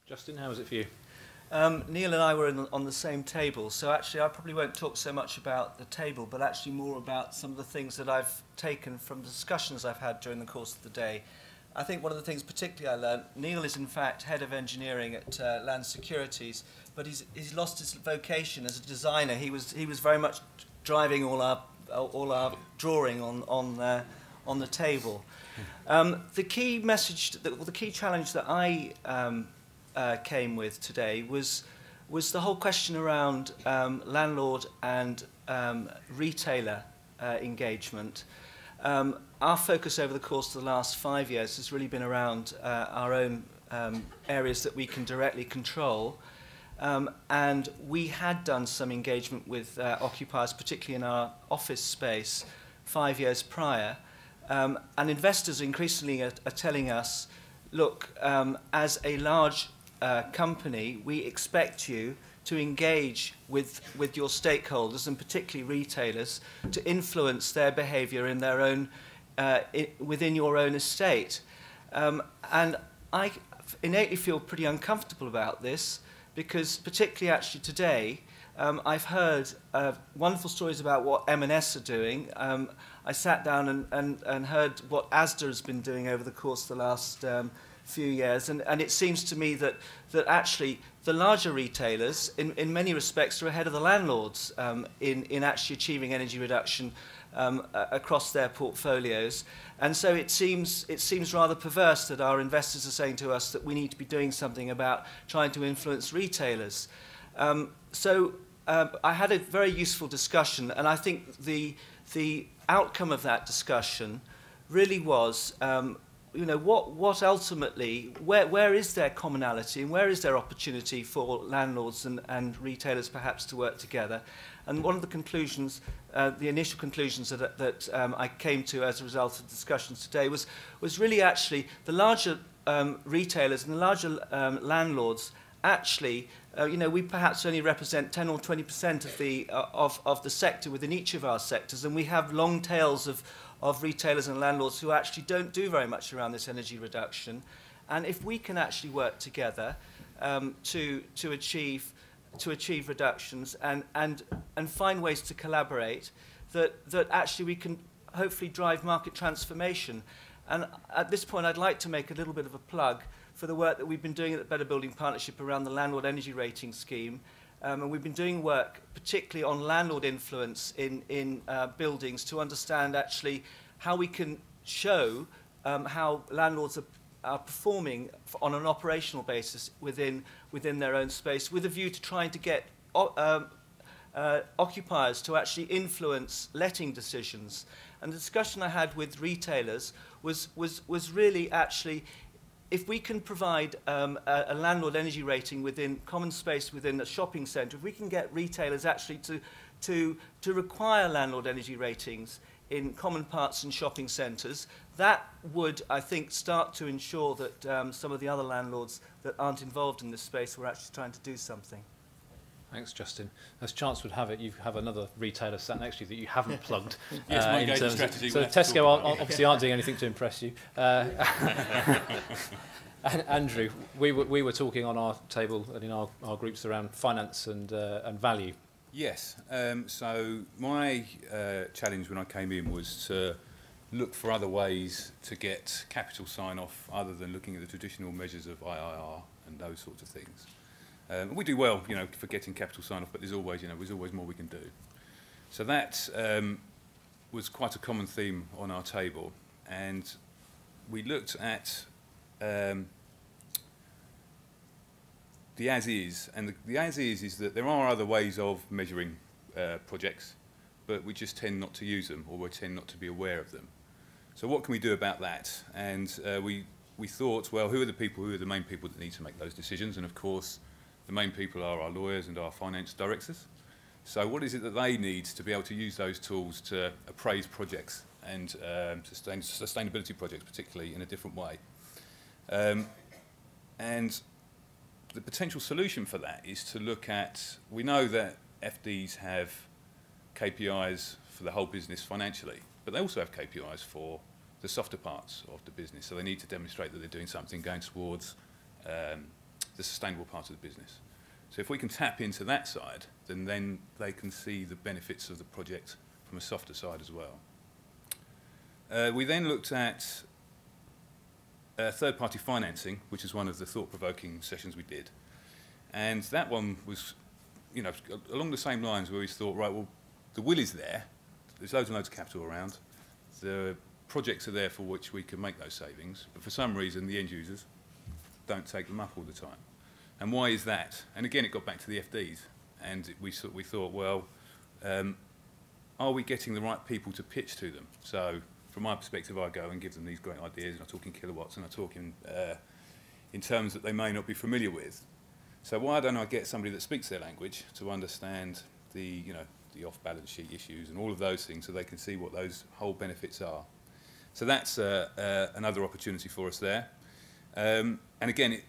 Justin, how was it for you? Neil and I were on the same table, so actually I probably won't talk so much about the table, but actually more about some of the things that I've taken from the discussions I've had during the course of the day. I think one of the things particularly I learned, Neil is in fact head of engineering at Land Securities, but he's lost his vocation as a designer. He was very much driving all our drawing on the table. The key message, the key challenge that I came with today was the whole question around landlord and retailer engagement. Our focus over the course of the last 5 years has really been around our own areas that we can directly control. And we had done some engagement with occupiers, particularly in our office space, 5 years prior. And investors increasingly are telling us, look, as a large company, we expect you to engage with your stakeholders, and particularly retailers, to influence their behaviour in their own, within your own estate. And I innately feel pretty uncomfortable about this, because particularly actually today, I've heard wonderful stories about what M&S are doing. I sat down and heard what Asda has been doing over the course of the last few years, and it seems to me that actually the larger retailers, in many respects, are ahead of the landlords in actually achieving energy reduction across their portfolios. And so it seems rather perverse that our investors are saying to us that we need to be doing something about trying to influence retailers. So I had a very useful discussion, and I think the outcome of that discussion really was, you know, what ultimately, where is there commonality and where is there opportunity for landlords and retailers perhaps to work together? And one of the conclusions, the initial conclusions that I came to as a result of discussions today was really actually the larger retailers and the larger landlords actually, you know, we perhaps only represent 10 or 20% of the sector within each of our sectors, and we have long tails of retailers and landlords who actually don't do very much around this energy reduction. And if we can actually work together to achieve reductions and find ways to collaborate, that actually we can hopefully drive market transformation. And at this point, I'd like to make a little bit of a plug for the work that we've been doing at the Better Building Partnership around the Landlord Energy Rating Scheme. And we've been doing work particularly on landlord influence in buildings to understand actually how we can show how landlords are performing on an operational basis within their own space, with a view to trying to get occupiers to actually influence letting decisions. And the discussion I had with retailers was really actually, if we can provide a landlord energy rating within common space within a shopping centre, if we can get retailers actually to require landlord energy ratings in common parts and shopping centres, that would, I think, start to ensure that some of the other landlords that aren't involved in this space were actually trying to do something. Thanks, Justin. As chance would have it, you have another retailer sat next to you that you haven't plugged. Yes, my engagement strategy. So Tesco obviously aren't doing anything to impress you. Andrew, we were talking on our table and in our groups around finance and value. Yes. So my challenge when I came in was to look for other ways to get capital sign-off other than looking at the traditional measures of IIR and those sorts of things. We do well, you know, for getting capital sign-off, but there's always more we can do. So that was quite a common theme on our table, and we looked at the as-is, and the as-is is that there are other ways of measuring projects, but we just tend not to use them, or we tend not to be aware of them. So what can we do about that? And we thought, well, who are the main people that need to make those decisions? And of course, the main people are our lawyers and our finance directors. So what is it that they need to be able to use those tools to appraise projects and sustainability projects, particularly, in a different way? And the potential solution for that is to look at, we know that FDs have KPIs for the whole business financially, but they also have KPIs for the softer parts of the business. So they need to demonstrate that they're doing something going towards the sustainable part of the business. So if we can tap into that side, then they can see the benefits of the project from a softer side as well. We then looked at third-party financing, which is one of the thought-provoking sessions we did. And that one was, you know, along the same lines where we thought, right, well, the will is there. There's loads and loads of capital around. The projects are there for which we can make those savings. But for some reason, the end users don't take them up all the time. And why is that? And again, it got back to the FDs. And we thought, well, are we getting the right people to pitch to them? So from my perspective, I go and give them these great ideas, and I talk in kilowatts, and I talk in terms that they may not be familiar with. So why don't I get somebody that speaks their language to understand the, you know, the off-balance sheet issues and all of those things, so they can see what those whole benefits are. So that's another opportunity for us there. And again,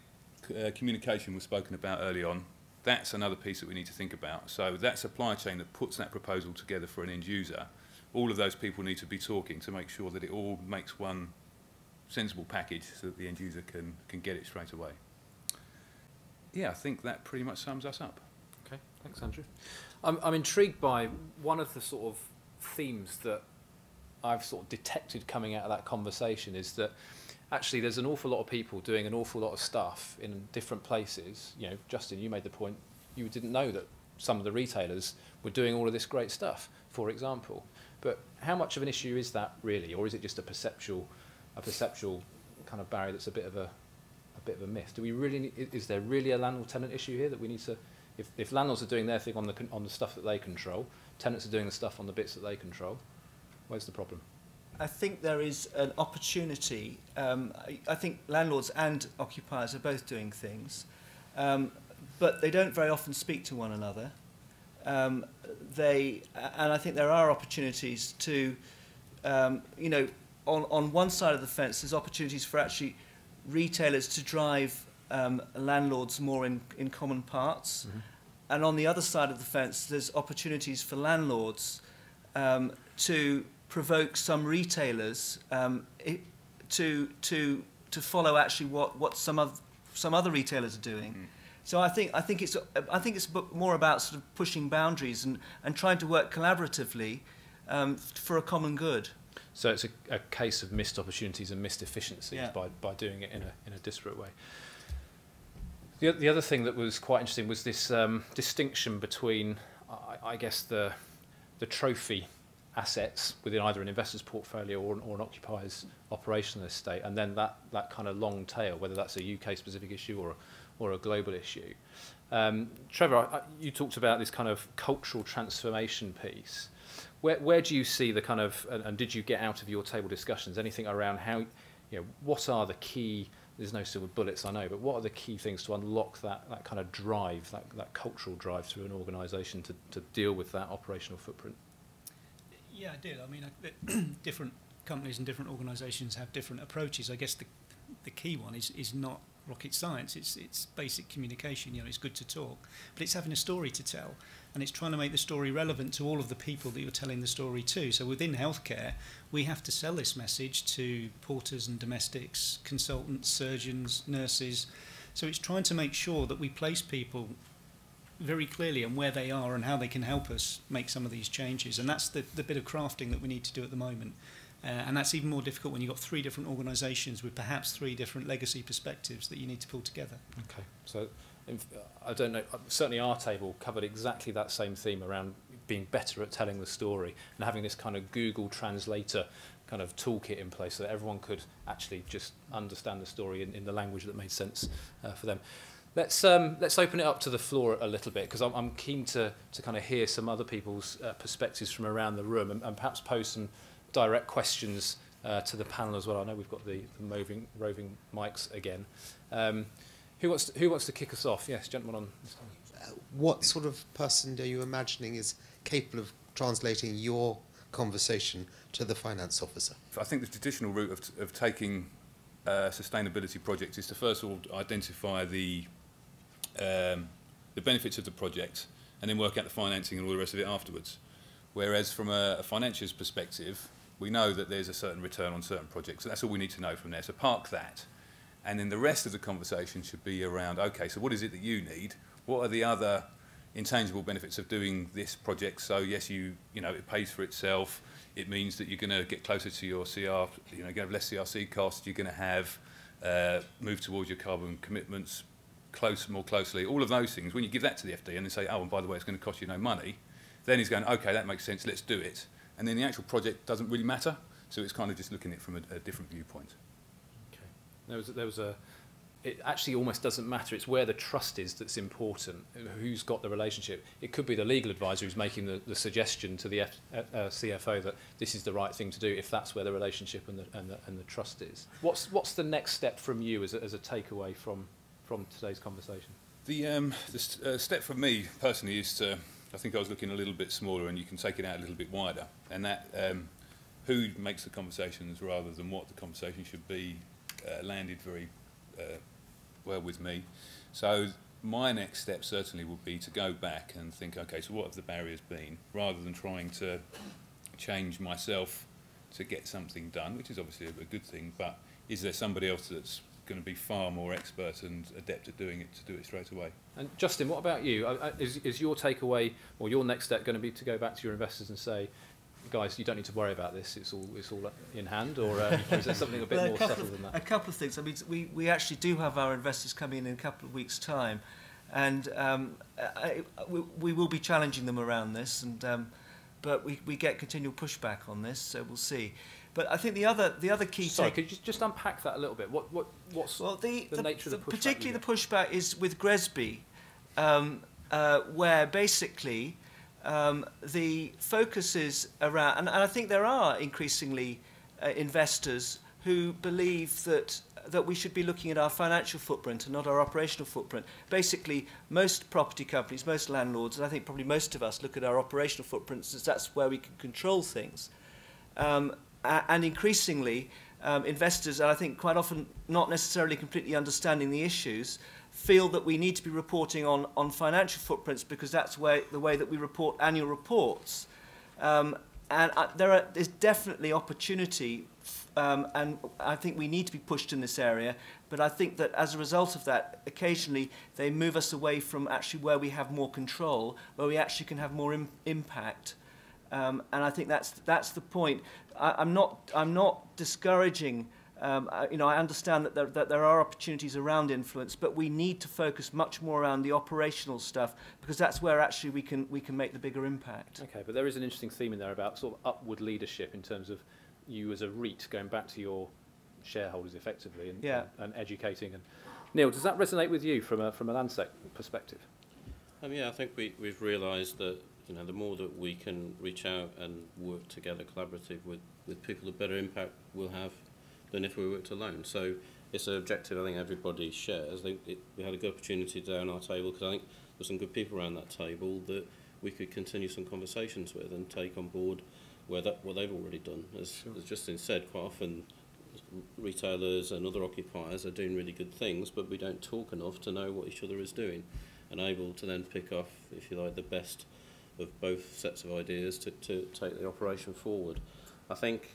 communication was spoken about early on. That's another piece that we need to think about. So that supply chain that puts that proposal together for an end user, all of those people need to be talking to make sure that it all makes one sensible package so that the end user can get it straight away. Yeah, I think that pretty much sums us up. Okay, thanks, Andrew. I'm intrigued by one of the sort of themes that I've sort of detected coming out of that conversation is that actually there's an awful lot of people doing an awful lot of stuff in different places. You know, Justin, you made the point, you didn't know that some of the retailers were doing all of this great stuff, for example. But how much of an issue is that really, or is it just a perceptual kind of barrier that's a bit of a myth? Do we really is there really a landlord-tenant issue here that we need to, if landlords are doing their thing on the stuff that they control, tenants are doing the stuff on the bits that they control, where's the problem? I think there is an opportunity. I think landlords and occupiers are both doing things, but they don't very often speak to one another. And I think there are opportunities to, you know, on one side of the fence, there's opportunities for actually retailers to drive landlords more in common parts. Mm-hmm. And on the other side of the fence, there's opportunities for landlords to provoke some retailers to follow actually what some other retailers are doing. Mm. So I think it's more about sort of pushing boundaries and trying to work collaboratively for a common good. So it's a case of missed opportunities and missed efficiencies, yeah, by doing it in a disparate way. The other thing that was quite interesting was this distinction between, I guess, the trophy assets within either an investor's portfolio or an occupier's operational estate, and then that kind of long tail, whether that's a UK-specific issue or a global issue. Trevor, you talked about this kind of cultural transformation piece. Where do you see the kind of, and did you get out of your table discussions anything around how, you know, what are the key, there's no silver bullets, I know, but what are the key things to unlock that kind of drive, that cultural drive through an organisation to deal with that operational footprint? Yeah, I did. I mean, different companies and different organisations have different approaches. I guess the key one is not rocket science. It's basic communication. You know, it's good to talk, but it's having a story to tell, and it's trying to make the story relevant to all of the people that you're telling the story to. So within healthcare, we have to sell this message to porters and domestics, consultants, surgeons, nurses. So it's trying to make sure that we place people very clearly on where they are and how they can help us make some of these changes. And that's the bit of crafting that we need to do at the moment. And that's even more difficult when you've got three different organisations with perhaps three different legacy perspectives that you need to pull together. Okay, so I don't know, certainly our table covered exactly that same theme around being better at telling the story and having this kind of Google Translator kind of toolkit in place so that everyone could actually just understand the story in the language that made sense for them. Let's open it up to the floor a little bit, because I'm keen to kind of hear some other people's perspectives from around the room and perhaps pose some direct questions to the panel as well. I know we've got the roving mics again. Who wants to kick us off? Yes, gentleman on this time. What sort of person are you imagining is capable of translating your conversation to the finance officer? I think the traditional route of taking sustainability projects is to first of all identify the benefits of the project and then work out the financing and all the rest of it afterwards. Whereas from a financiers perspective, we know that there's a certain return on certain projects, so that's all we need to know from there. So park that And then the rest of the conversation should be around, okay, so what is it that you need? What are the other intangible benefits of doing this project? So yes, you know, it pays for itself. It means that you're going to get closer to your CR, you know, you're going to have less CRC costs. You're going to have move towards your carbon commitments more closely. All of those things. When you give that to the FD and they say, oh, and by the way, it's going to cost you no money, then he's going, okay, that makes sense. Let's do it. And then the actual project doesn't really matter. So it's kind of just looking at it from a different viewpoint. Okay. There was a. It actually almost doesn't matter. It's where the trust is that's important. Who's got the relationship? It could be the legal advisor who's making the suggestion to the CFO that this is the right thing to do, if that's where the relationship and the trust is. What's the next step from you as a takeaway from today's conversation? The step for me personally is to. I think I was looking a little bit smaller, and you can take it out a little bit wider. And that who makes the conversations rather than what the conversation should be landed very. Well with me. So my next step certainly would be to go back and think, okay, so what have the barriers been, rather than trying to change myself to get something done, which is obviously a good thing, but is there somebody else that's going to be far more expert and adept at doing it to do it straight away? And Justin, what about you? Is your takeaway or your next step going to be to go back to your investors and say, guys, you don't need to worry about this, it's all in hand, or is there something a bit more subtle than that? A couple of things. I mean, we actually do have our investors coming in a couple of weeks' time, and we will be challenging them around this, and but we get continual pushback on this, so we'll see. But I think the other key. Sorry, could you just unpack that a little bit? What's the nature of the pushback? Particularly the pushback is with Gresby, where basically. The focus is around, and I think there are increasingly investors who believe that we should be looking at our financial footprint and not our operational footprint. Basically, most property companies, most landlords, and I think probably most of us look at our operational footprints as that's where we can control things. And increasingly, investors, and I think quite often not necessarily completely understanding the issues, feel that we need to be reporting on financial footprints because that's the way that we report annual reports. And there's definitely opportunity, and I think we need to be pushed in this area, but I think that as a result of that, occasionally they move us away from actually where we have more control, where we actually can have more impact. And I think that's the point. I'm not discouraging. You know, I understand that there are opportunities around influence, but we need to focus much more around the operational stuff because that's where actually we can make the bigger impact. Okay, but there is an interesting theme in there about sort of upward leadership in terms of you as a REIT going back to your shareholders effectively and educating. And Neil, does that resonate with you from a Landsec perspective? Yeah, I think we've realised that the more that we can reach out and work together collaborative with people, the better impact we'll have than if we worked alone. So it's an objective I think everybody shares. We had a good opportunity today on our table because I think there's some good people around that table that we could continue some conversations with and take on board what they've already done. As Justin said, quite often retailers and other occupiers are doing really good things, but we don't talk enough to know what each other is doing and able to then pick off, if you like, the best of both sets of ideas to take the operation forward. I think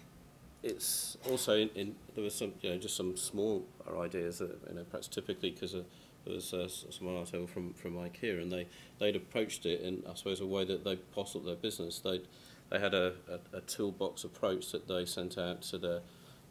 it's also there was some just some small ideas that perhaps typically because there was someone on our table from IKEA and they'd approached it in I suppose a way that they passed up their business. They had a toolbox approach that they sent out to their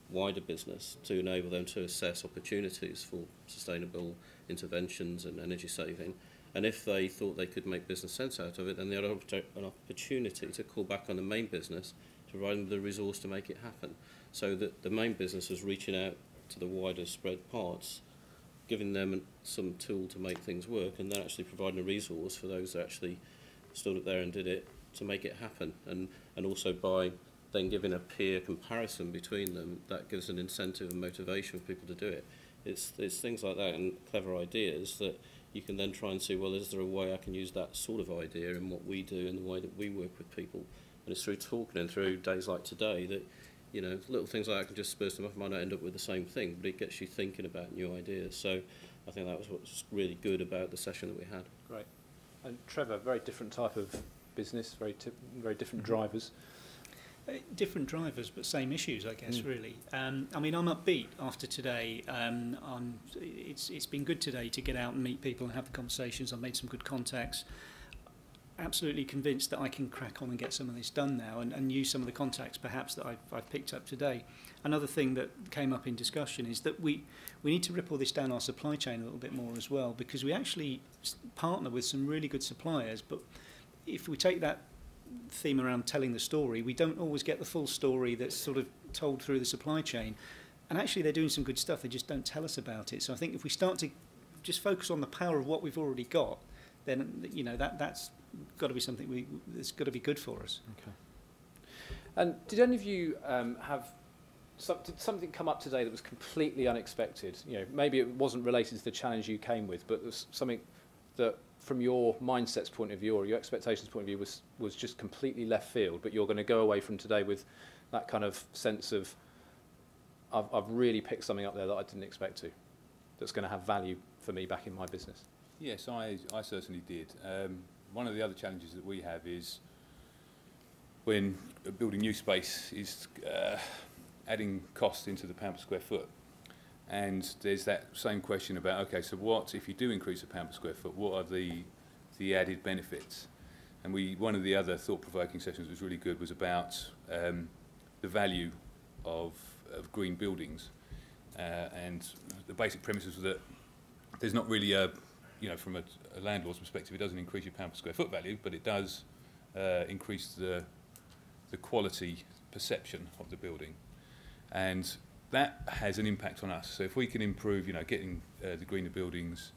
wider business to enable them to assess opportunities for sustainable interventions and energy saving. And if they thought they could make business sense out of it, then they had an opportunity to call back on the main business to provide them the resource to make it happen. So that the main business was reaching out to the wider spread parts, giving them some tool to make things work, and then actually providing a resource for those that actually stood up there and did it to make it happen. And also by then giving a peer comparison between them, that gives an incentive and motivation for people to do it. It's things like that and clever ideas that you can then try and see, well, is there a way I can use that sort of idea in what we do and the way that we work with people? And it's through talking and through days like today that, little things like that can just spur them up, might not end up with the same thing, but it gets you thinking about new ideas. So I think that was what's really good about the session that we had. Great. And Trevor, very different type of business, very different drivers. Different drivers, but same issues, I guess, really. I mean, I'm upbeat after today. It's been good today to get out and meet people and have the conversations. I've made some good contacts. Absolutely convinced that I can crack on and get some of this done now and use some of the contacts perhaps that I've picked up today. Another thing that came up in discussion is that we need to ripple this down our supply chain a little bit more as well, because we actually partner with some really good suppliers, but if we take that theme around telling the story, we don't always get the full story that's sort of told through the supply chain. And actually they're doing some good stuff, they just don't tell us about it. So I think if we start to just focus on the power of what we've already got, then that's got to be something that's got to be good for us. Okay. And did any of you did something come up today that was completely unexpected? Maybe it wasn't related to the challenge you came with, but there's something that from your mindset's point of view or your expectations point of view was just completely left field, but you're going to go away from today with that kind of sense of I've really picked something up there that I didn't expect to, that's going to have value for me back in my business. Yes, I certainly did. One of the other challenges that we have is when building new space is adding cost into the pound per square foot. And there's that same question about, okay, so what, if you do increase the pound per square foot, what are the added benefits? And one of the other thought-provoking sessions that was really good was about the value of green buildings. And the basic premise was that there's not really from a landlord's perspective, it doesn't increase your pound per square foot value, but it does increase the quality perception of the building. And that has an impact on us. So if we can improve, getting the greener buildings,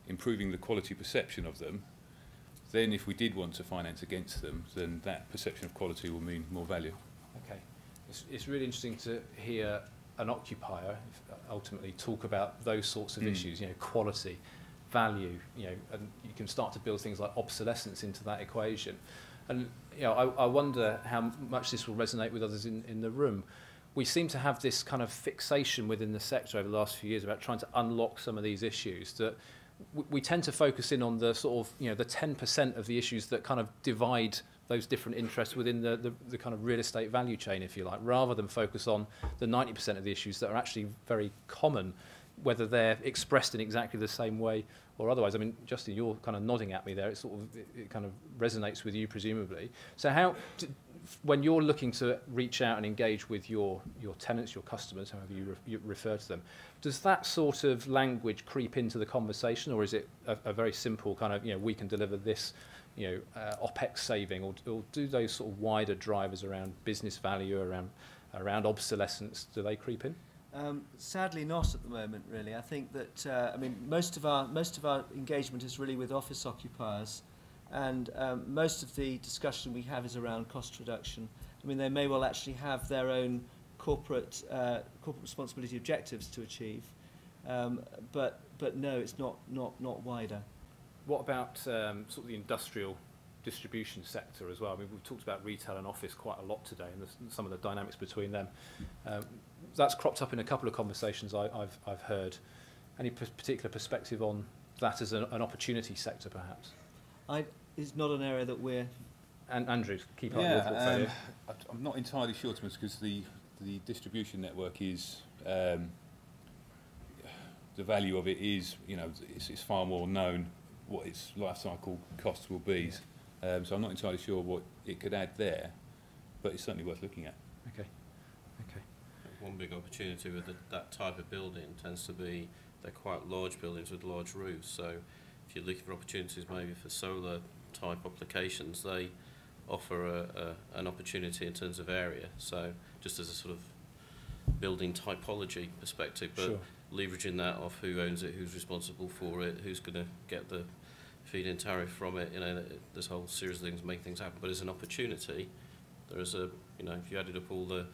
improving the quality perception of them, then if we did want to finance against them, then that perception of quality will mean more value. Okay. It's really interesting to hear an occupier ultimately talk about those sorts of issues, quality, value, and you can start to build things like obsolescence into that equation. And I wonder how much this will resonate with others in the room. We seem to have this kind of fixation within the sector over the last few years about trying to unlock some of these issues that we tend to focus in on the sort of, the 10% of the issues that kind of divide those different interests within the kind of real estate value chain, if you like, rather than focus on the 90% of the issues that are actually very common, whether they're expressed in exactly the same way or otherwise. I mean, Justin, you're kind of nodding at me there. It kind of resonates with you, presumably. So when you're looking to reach out and engage with your tenants, your customers, however you refer to them, does that sort of language creep into the conversation, or is it a very simple kind of, we can deliver this, OPEX saving, or do those sort of wider drivers around business value, around obsolescence, do they creep in? Sadly not at the moment, really. I think that most of our engagement is really with office occupiers, and most of the discussion we have is around cost reduction. I mean, they may well actually have their own corporate responsibility objectives to achieve, but no, it's not wider. What about sort of the industrial distribution sector as well? I mean, we've talked about retail and office quite a lot today, and some of the dynamics between them. That's cropped up in a couple of conversations I've heard. Any particular perspective on that as an opportunity sector, perhaps? It's not an area that we're... And Andrew, keep up your portfolio. I'm not entirely sure, Thomas, because the distribution network is... the value of it is, it's far more known what its life cycle costs will be. So I'm not entirely sure what it could add there, but it's certainly worth looking at. Okay. One big opportunity with that type of building tends to be they're quite large buildings with large roofs. So if you're looking for opportunities maybe for solar type applications, they offer an opportunity in terms of area. So just as a sort of building typology perspective, but sure, leveraging that off who owns it, who's responsible for it, who's going to get the feed-in tariff from it. There's a whole series of things make things happen. But as an opportunity, there is if you added up all the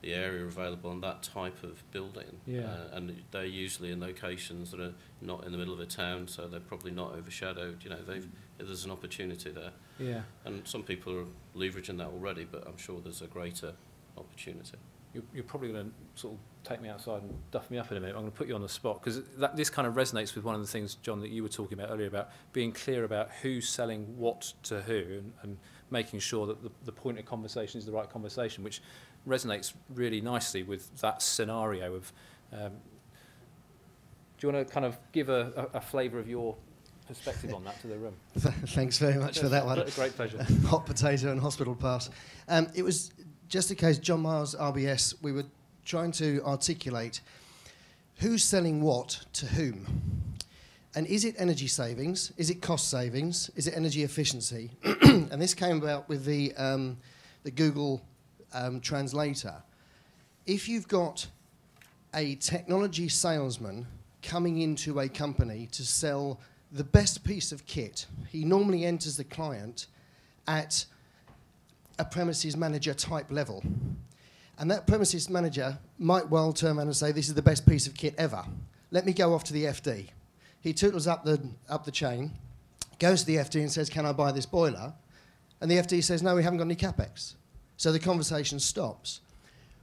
area available on that type of building, and they're usually in locations that are not in the middle of a town, so they're probably not overshadowed. There's an opportunity there. Yeah. And some people are leveraging that already, but I'm sure there's a greater opportunity. you're probably going to sort of take me outside and duff me up in a minute. I'm going to put you on the spot, because this kind of resonates with one of the things, John, that you were talking about earlier, about being clear about who's selling what to who, and making sure that the point of conversation is the right conversation, which resonates really nicely with that scenario of... do you want to kind of give a flavour of your perspective on that to the room? Thanks very much for that one. A great pleasure. Hot potato and hospital pass. It was just a case, John Miles, RBS, we were trying to articulate who's selling what to whom. And is it energy savings? Is it cost savings? Is it energy efficiency? And this came about with the Google translator. If you've got a technology salesman coming into a company to sell the best piece of kit, he normally enters the client at a premises manager type level. And that premises manager might well turn around and say, this is the best piece of kit ever. Let me go off to the FD. He tootles up the chain, goes to the FD and says, can I buy this boiler? And the FD says, no, we haven't got any CapEx. So the conversation stops.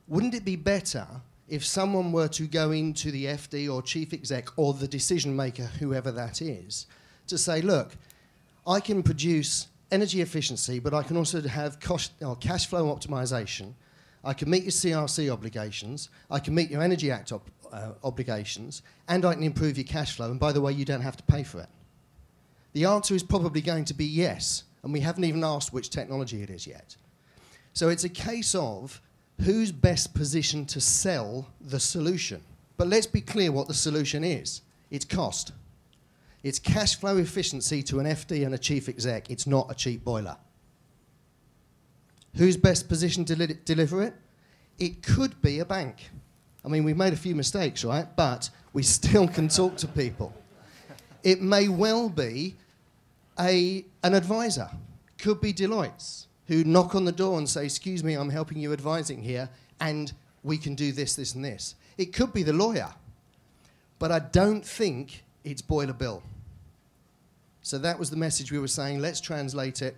Wouldn't it be better if someone were to go into the FD or chief exec or the decision maker, whoever that is, to say, look, I can produce energy efficiency, but I can also have cost or cash flow optimization. I can meet your CRC obligations. I can meet your Energy Act obligations, and I can improve your cash flow. And by the way, you don't have to pay for it. The answer is probably going to be yes, and we haven't even asked which technology it is yet. So it's a case of who's best positioned to sell the solution. But let's be clear what the solution is. It's cost. It's cash flow efficiency to an FD and a chief exec. It's not a cheap boiler. Who's best positioned to deliver it? It could be a bank. I mean, we've made a few mistakes, right? But we still can talk to people. It may well be an advisor. Could be Deloitte's, who knock on the door and say, excuse me, I'm helping you advising here, and we can do this, this, and this. It could be the lawyer. But I don't think it's boiler bill. So that was the message we were saying. Let's translate it.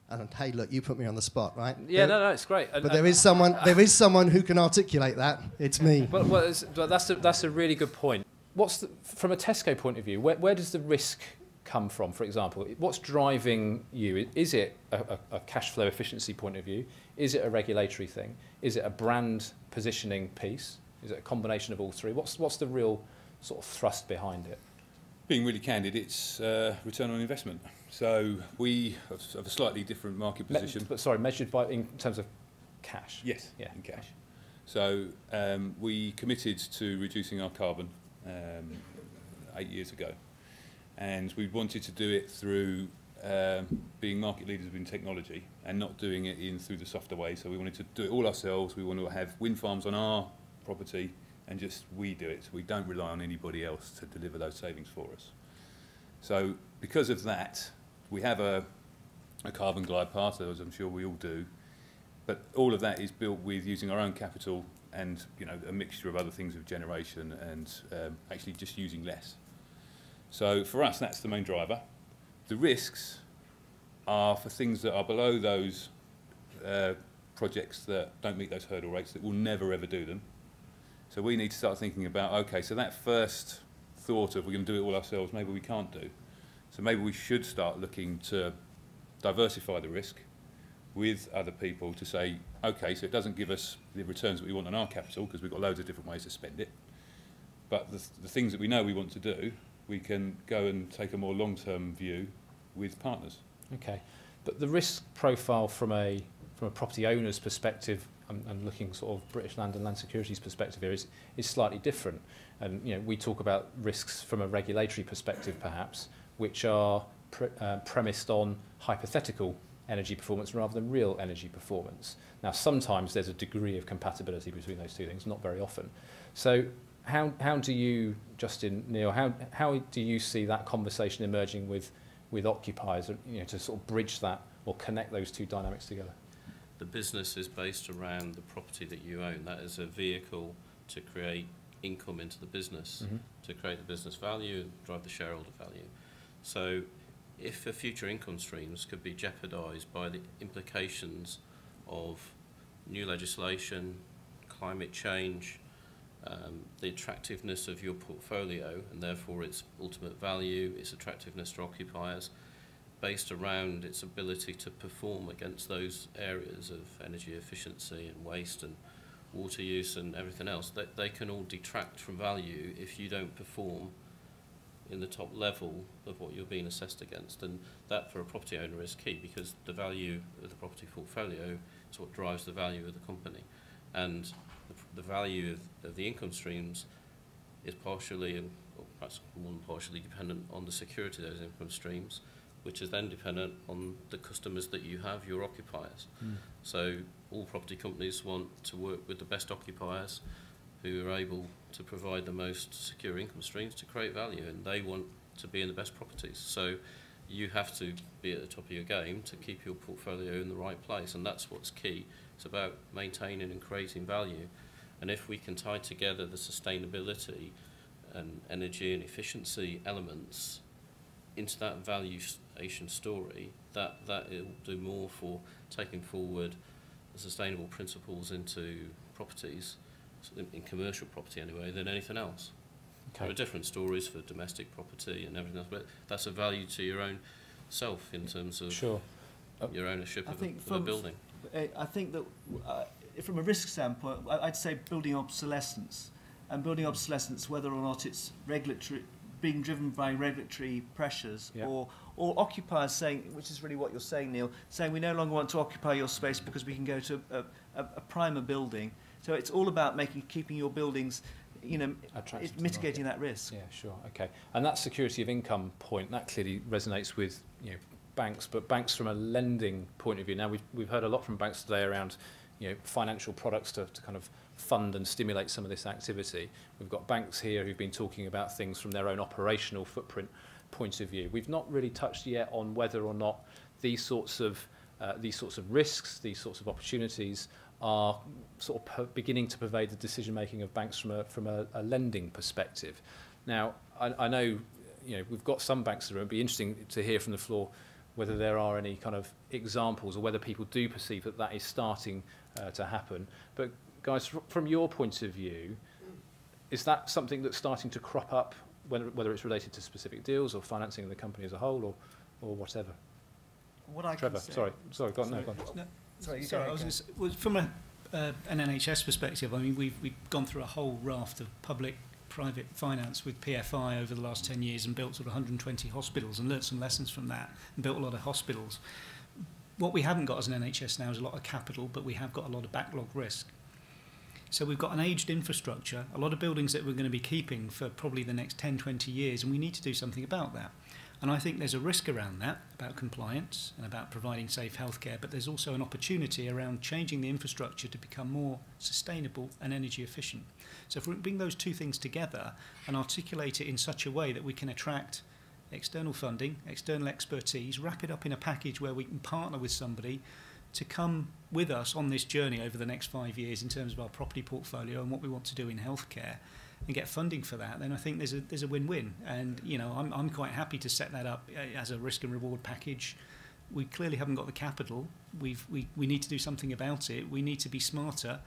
And hey, look, you put me on the spot, right? Yeah, no, it's great. But there is someone who can articulate that. It's me. Well, that's a really good point. From a Tesco point of view, where does the risk come from, for example? What's driving you? Is it a cash flow efficiency point of view? Is it a regulatory thing? Is it a brand positioning piece? Is it a combination of all three? What's the real sort of thrust behind it? Being really candid, it's return on investment. So we have a slightly different market position. Measured in terms of cash? Yes, yeah, in cash. So we committed to reducing our carbon 8 years ago. And we wanted to do it through being market leaders in technology and not doing it through the softer way. So we wanted to do it all ourselves. We want to have wind farms on our property and just we do it. So we don't rely on anybody else to deliver those savings for us. So because of that, we have a carbon glide path, as I'm sure we all do. But all of that is built with using our own capital and a mixture of other things of generation and actually just using less. So for us, that's the main driver. The risks are for things that are below those projects that don't meet those hurdle rates, that will never ever do them. So we need to start thinking about, okay, so that first thought of we're going to do it all ourselves, maybe we can't do. So maybe we should start looking to diversify the risk with other people to say, okay, so it doesn't give us the returns that we want on our capital because we've got loads of different ways to spend it. But the things that we know we want to do, we can go and take a more long-term view with partners. Okay, but the risk profile from a property owner's perspective and looking sort of British Land and Land Securities perspective here is slightly different. And we talk about risks from a regulatory perspective perhaps, which are premised on hypothetical energy performance rather than real energy performance. Now sometimes there's a degree of compatibility between those two things, not very often. So how do you, Justin, Neil, how do you see that conversation emerging with occupiers, to sort of bridge that or connect those two dynamics together? The business is based around the property that you own. That is a vehicle to create income into the business, to create the business value, drive the shareholder value. So if the future income streams could be jeopardised by the implications of new legislation, climate change, the attractiveness of your portfolio, and therefore its ultimate value, its attractiveness to occupiers, based around its ability to perform against those areas of energy efficiency and waste and water use and everything else. They can all detract from value if you don't perform in the top level of what you're being assessed against. And that, for a property owner, is key, because the value of the property portfolio is what drives the value of the company. And the value of the income streams is partially, or perhaps more than partially, dependent on the security of those income streams, which is then dependent on the customers that you have, your occupiers. So all property companies want to work with the best occupiers who are able to provide the most secure income streams to create value, and they want to be in the best properties. So you have to be at the top of your game to keep your portfolio in the right place, and that's what's key. It's about maintaining and creating value. And if we can tie together the sustainability and energy and efficiency elements into that valuation story, that it will do more for taking forward the sustainable principles into properties, in commercial property anyway, than anything else. Okay. There are different stories for domestic property and everything else, but that's a value to your own self in terms of your ownership of the building. I think that from a risk standpoint, I'd say building obsolescence. And building obsolescence, whether or not it's regulatory, being driven by regulatory pressures, or occupiers saying, which is really what you're saying, Neil, saying we no longer want to occupy your space because we can go to a primer building. So it's all about keeping your buildings, mitigating that risk. Yeah, sure, okay. And that security of income point, that clearly resonates with banks, but banks from a lending point of view. Now we've heard a lot from banks today around financial products to kind of fund and stimulate some of this activity. We've got banks here who've been talking about things from their own operational footprint point of view. We've not really touched yet on whether or not these sorts of risks, these sorts of opportunities are sort of beginning to pervade the decision making of banks from a lending perspective. Now, I know we've got some banks that it would be interesting to hear from the floor whether there are any kind of examples or whether people do perceive that is starting to happen. But guys, from your point of view, is that something that's starting to crop up, whether it's related to specific deals or financing the company as a whole or whatever? What I Trevor, can say, sorry, go on. No, go on. Sorry, I was going to say, from an NHS perspective, I mean, we've gone through a whole raft of public-private finance with PFI over the last 10 years and built sort of 120 hospitals and learnt some lessons from that and built a lot of hospitals. What we haven't got as an NHS now is a lot of capital, but we have got a lot of backlog risk. So we've got an aged infrastructure, a lot of buildings that we're going to be keeping for probably the next 10, 20 years, and we need to do something about that. And I think there's a risk around that, about compliance and about providing safe healthcare, but there's also an opportunity around changing the infrastructure to become more sustainable and energy efficient. So if we bring those two things together and articulate it in such a way that we can attract external funding, external expertise, wrap it up in a package where we can partner with somebody to come with us on this journey over the next 5 years in terms of our property portfolio and what we want to do in healthcare, and get funding for that, then I think there's a win-win. And I'm quite happy to set that up as a risk and reward package. We clearly haven't got the capital. We need to do something about it. We need to be smarter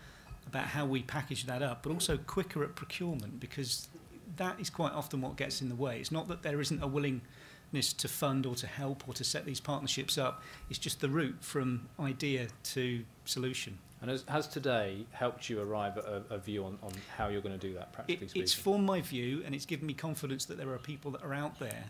about how we package that up, but also quicker at procurement, because that is quite often what gets in the way. It's not that there isn't a willingness to fund or to help or to set these partnerships up. It's just the route from idea to solution. And has today helped you arrive at a view on how you're going to do that, practically speaking? It's formed my view, and it's given me confidence that there are people that are out there.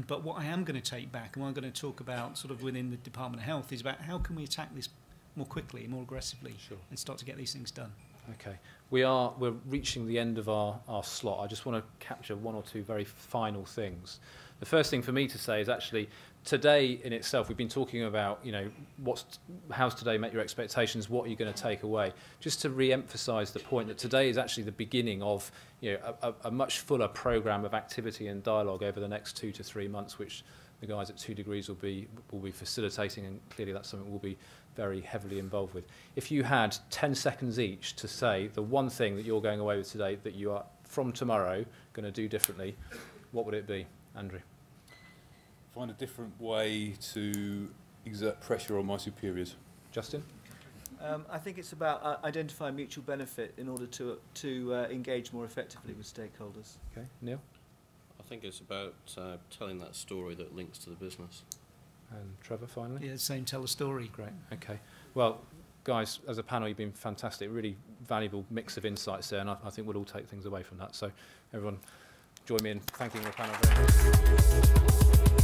But what I am going to take back, and what I'm going to talk about sort of within the Department of Health, is about how can we attack this more quickly, more aggressively, and start to get these things done. Okay. We're reaching the end of our slot. I just want to capture one or two very final things. The first thing for me to say is actually today in itself, we've been talking about, how's today met your expectations, what are you going to take away? Just to re-emphasise the point that today is actually the beginning of a much fuller programme of activity and dialogue over the next 2 to 3 months, which the guys at 2 degrees will be facilitating, and clearly that's something we'll be very heavily involved with. If you had 10 seconds each to say the one thing that you're going away with today that you are, from tomorrow, going to do differently, what would it be, Andrew? Find a different way to exert pressure on my superiors. Justin? I think it's about identifying mutual benefit in order to engage more effectively with stakeholders. Okay, Neil? I think it's about telling that story that links to the business. And Trevor, finally? Yeah, same, tell a story. Great, okay. Well, guys, as a panel, you've been fantastic, really valuable mix of insights there, and I think we'll all take things away from that. So everyone, join me in thanking the panel very much.